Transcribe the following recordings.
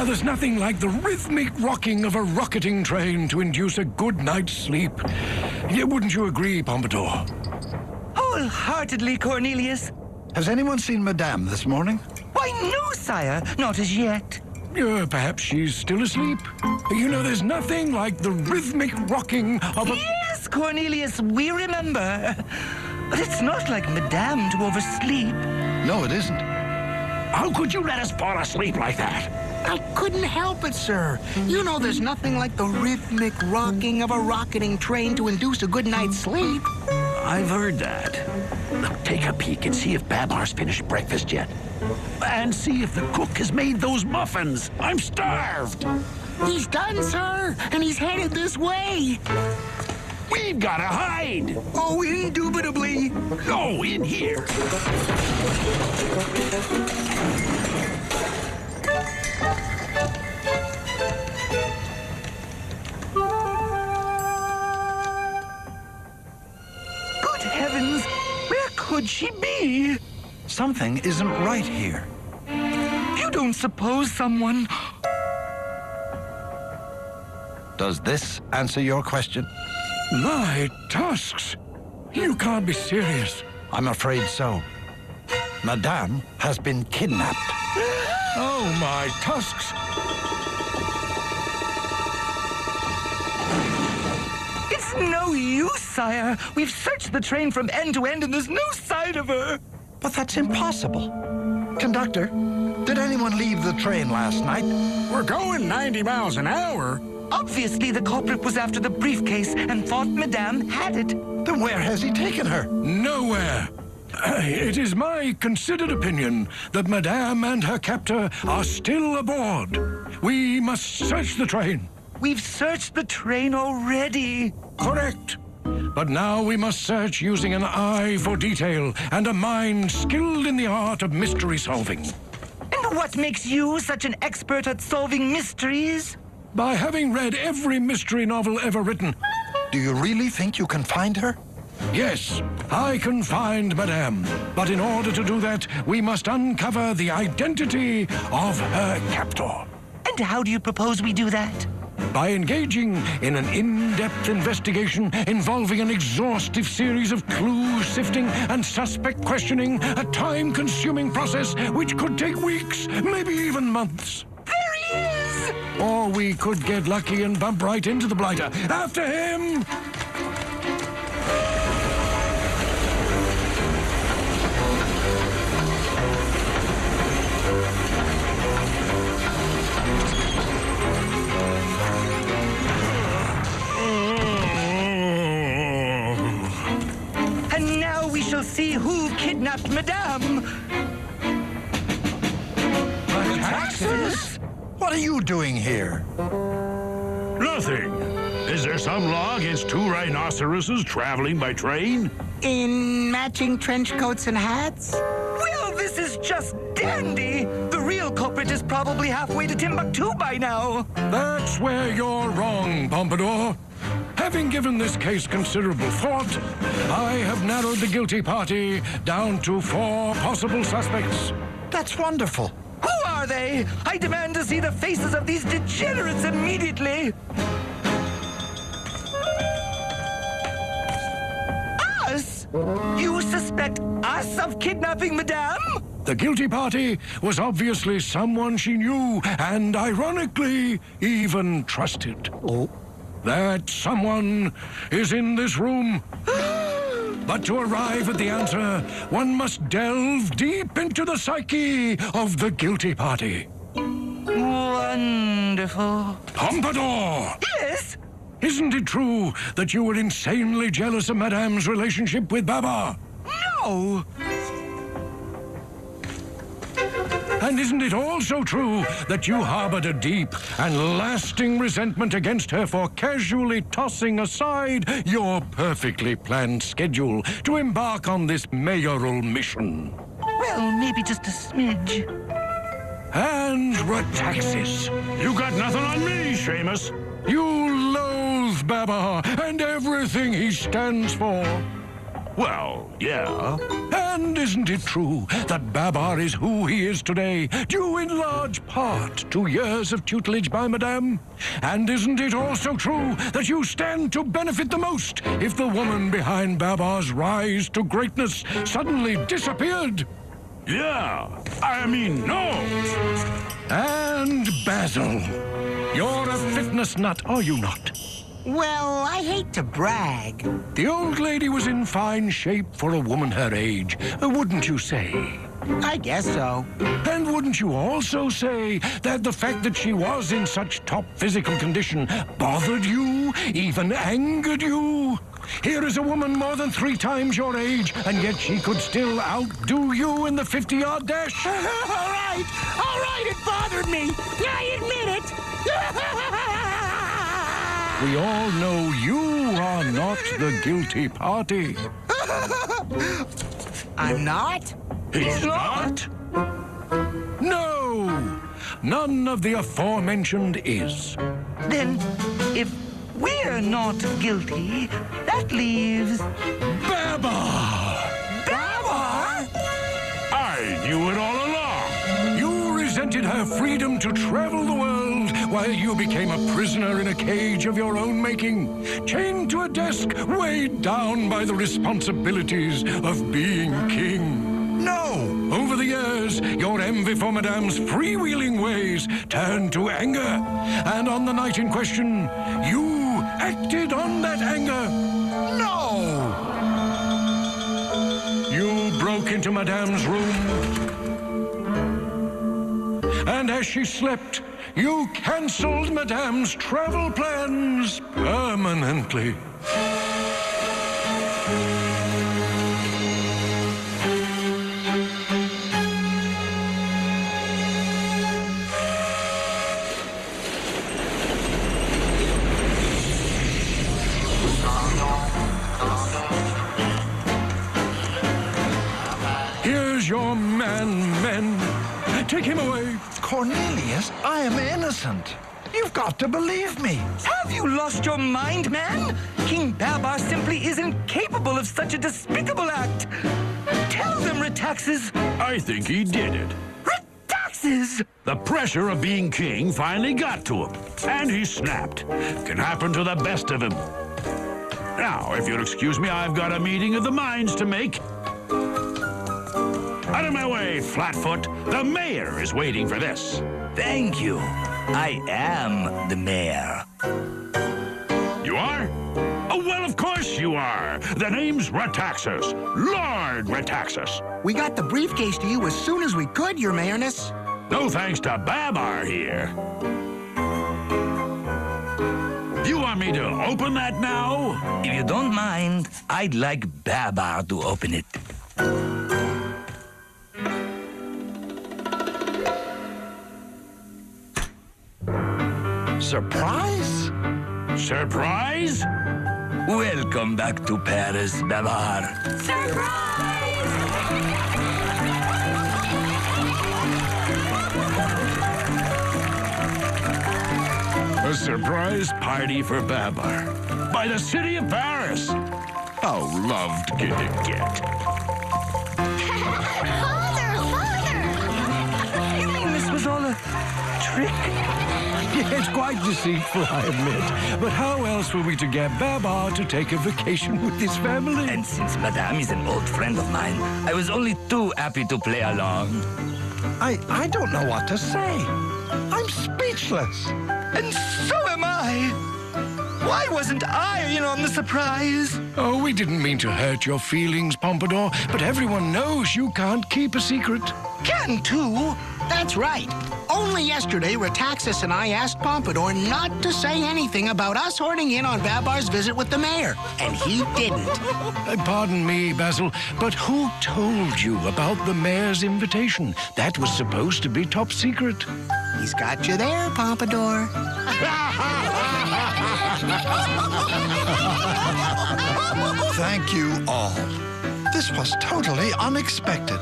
There's nothing like the rhythmic rocking of a rocketing train to induce a good night's sleep. Yeah, wouldn't you agree, Pompadour? Wholeheartedly, Cornelius. Has anyone seen Madame this morning? Why, no, sire, not as yet. Perhaps she's still asleep. You know, there's nothing like the rhythmic rocking of a... Yes, Cornelius, we remember. But it's not like Madame to oversleep. No, it isn't. How could you let us fall asleep like that? I couldn't help it, sir. You know there's nothing like the rhythmic rocking of a rocketing train to induce a good night's sleep. I've heard that. Look, take a peek and see if Babar's finished breakfast yet. And see if the cook has made those muffins. I'm starved. He's done, sir, and he's headed this way. We've got to hide. Oh, indubitably. Go in here. Good heavens, where could she be? Something isn't right here. You don't suppose someone... Does this answer your question? My tusks! You can't be serious. I'm afraid so. Madame has been kidnapped. Oh, my tusks! It's no use, sire. We've searched the train from end to end and there's no sign of her. But that's impossible. Conductor, did anyone leave the train last night? We're going 90 miles an hour. Obviously, the culprit was after the briefcase and thought Madame had it. Then where has he taken her? Nowhere. It is my considered opinion that Madame and her captor are still aboard. We must search the train. We've searched the train already. Correct. But now we must search using an eye for detail and a mind skilled in the art of mystery solving. And what makes you such an expert at solving mysteries? By having read every mystery novel ever written. Do you really think you can find her? Yes, I can find Madame. But in order to do that, we must uncover the identity of her captor. And how do you propose we do that? By engaging in an in-depth investigation involving an exhaustive series of clue sifting and suspect questioning, a time-consuming process which could take weeks, maybe even months. There he is! Or we could get lucky and bump right into the blighter. After him! And now we shall see who kidnapped Madame. Taxes? What are you doing here? Nothing. Is there some law against two rhinoceroses traveling by train? In matching trench coats and hats? Well, this is just dandy. The real culprit is probably halfway to Timbuktu by now. That's where you're wrong, Pompadour. Having given this case considerable thought, I have narrowed the guilty party down to 4 possible suspects. That's wonderful. Who are they? I demand to see the faces of these degenerates immediately. Us? You suspect us of kidnapping Madame? The guilty party was obviously someone she knew and, ironically, even trusted. Oh. That someone is in this room. But to arrive at the answer, one must delve deep into the psyche of the guilty party. Wonderful. Pompadour! Yes? Isn't it true that you were insanely jealous of Madame's relationship with Babar? No. And isn't it also true that you harbored a deep and lasting resentment against her for casually tossing aside your perfectly planned schedule to embark on this mayoral mission? Well, maybe just a smidge. And Rataxis. You got nothing on me, Seamus. You loathe Babar and everything he stands for. Well, yeah. And isn't it true that Babar is who he is today, due in large part to years of tutelage by Madame? And isn't it also true that you stand to benefit the most if the woman behind Babar's rise to greatness suddenly disappeared? Yeah, I mean, no. And Basil, you're a fitness nut, are you not? Well, I hate to brag. The old lady was in fine shape for a woman her age, wouldn't you say? I guess so. And wouldn't you also say that the fact that she was in such top physical condition bothered you, even angered you? Here is a woman more than 3 times your age, and yet she could still outdo you in the 50-yard dash. All right, it bothered me. I admit it. We all know you are not the guilty party. I'm not? He's not? No! None of the aforementioned is. Then, if we're not guilty, that leaves... Babar! Babar? I knew it all along. You resented her freedom to travel the world while you became a prisoner in a cage of your own making, chained to a desk, weighed down by the responsibilities of being king. No! Over the years, your envy for Madame's freewheeling ways turned to anger. And on the night in question, you acted on that anger. No! You broke into Madame's room. And as she slept, you cancelled Madame's travel plans permanently. Here's your man, men. Take him away. Cornelius, I am innocent. You've got to believe me. Have you lost your mind, man? King Babar simply isn't capable of such a despicable act. Tell them, Retaxes. I think he did it. Retaxes! The pressure of being king finally got to him, and he snapped. Can happen to the best of him. Now, if you'll excuse me, I've got a meeting of the minds to make. Out of my way, Flatfoot. The mayor is waiting for this. Thank you. I am the mayor. You are? Oh, well, of course you are. The name's Retaxus. Lord Retaxus. We got the briefcase to you as soon as we could, Your Mayorness. No thanks to Babar here. You want me to open that now? If you don't mind, I'd like Babar to open it. Surprise? Surprise? Welcome back to Paris, Babar. A surprise party for Babar. By the city of Paris. How loved can it get? You mean this was all a trick? It's quite deceitful, I admit. But how else were we to get Babar to take a vacation with his family? And since Madame is an old friend of mine, I was only too happy to play along. I don't know what to say. I'm speechless. And so am I. Why wasn't I in on the surprise? Oh, we didn't mean to hurt your feelings, Pompadour, but everyone knows you can't keep a secret. Can too. That's right. Only yesterday, Retaxus and I asked Pompadour not to say anything about us horning in on Babar's visit with the mayor, and he didn't. Pardon me, Basil, but who told you about the mayor's invitation? That was supposed to be top secret. He's got you there, Pompadour. Thank you all. This was totally unexpected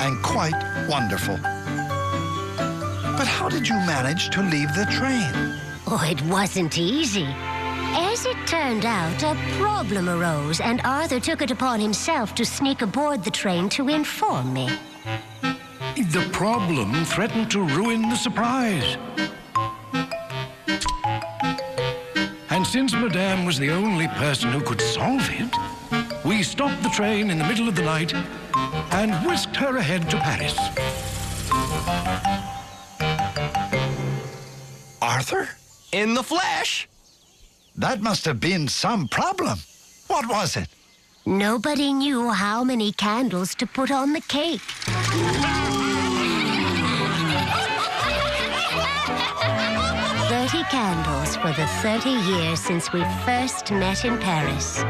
and quite wonderful. But how did you manage to leave the train? Oh, it wasn't easy. As As it turned out, a problem arose, and Arthur took it upon himself to sneak aboard the train to inform me. The problem threatened to ruin the surprise. And since Madame was the only person who could solve it, we stopped the train in the middle of the night and whisked her ahead to Paris. Arthur? In the flesh. That must have been some problem. What was it? Nobody knew how many candles to put on the cake. 30 candles for the 30 years since we first met in Paris.